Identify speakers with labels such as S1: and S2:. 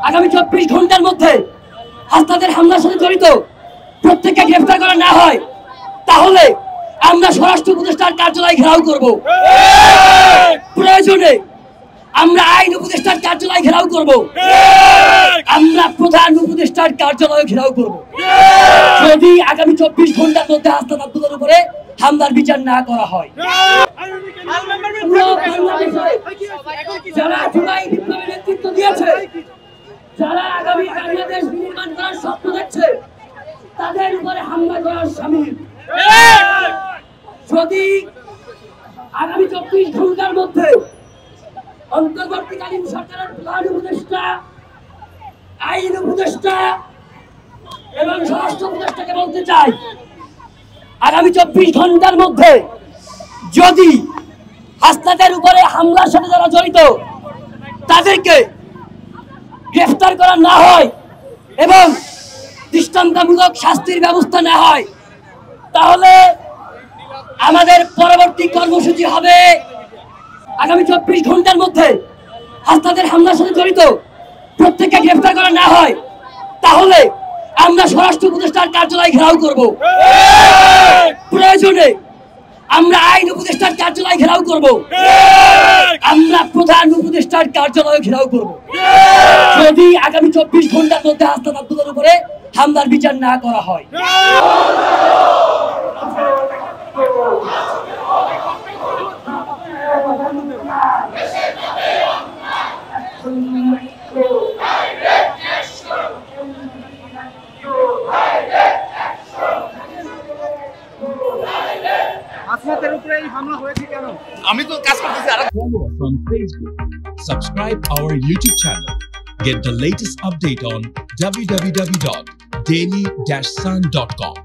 S1: আগামী 24 ঘন্টার মধ্যে হাসনাদের হামলার সাথে জড়িত প্রত্যেককে গ্রেফতার করা না হয় তাহলে আমরা স্বরাষ্ট্র উপদেষ্টার কার্যালয় ঘেরাও করব। প্রয়োজনে আমরা আইন উপদেষ্টার কার্যালয় ঘেরাও করব। আমরা প্রধান উপদেষ্টার কার্যালয় ঘেরাও করব যদি আগামী 24 ঘন্টার মধ্যে হাসনাত আব্দুল্লাহর উপরে হামলার বিচার না করা হয়। যারা জুলাই বিপ্লবের নেতৃত্ব দিয়েছে, যারা আগামী বাংলাদেশ নির্মাণ করার স্বপ্ন দেখছে, তাদের উপরে হামলা করার সামিল। যদি আগামী 24 ঘন্টার মধ্যে অন্তর্বর্তীকালীন সরকারের প্রধান উপদেষ্টা, আইন উপদেষ্টা এবং স্বরাষ্ট্র উপদেষ্টাকে বলতে চাই, আগামী 24 ঘন্টার মধ্যে যদি হাসনাদের উপরে হামলার সাথে যারা জড়িত তাদেরকে গ্রেফতার করা না হয় এবং দৃষ্টান্তমূলক শাস্তির ব্যবস্থা না হয় তাহলে আমাদের পরবর্তী কর্মসূচি হবে আগামী 24 ঘন্টার মধ্যে হাসনাদের হামলার সাথে জড়িত প্রত্যেককে গ্রেফতার করা না হয় তাহলে আমরা স্বরাষ্ট্র উপদেষ্টার কার্যালয় ঘেরাও করব। প্রয়োজনে আমরা আইন উপদেষ্টার কার্যালয় ঘেরাও করব। আমরা প্রধান উপদেষ্টার কার্যালয় ঘেরাও করব যদি আগামী 24 ঘন্টার মধ্যে হাসনাত আব্দুল্লাহর উপরে হামলার বিচার না করা হয়।
S2: Follow us on Facebook. Subscribe our YouTube channel. Get the latest update on www.daily-sun.com.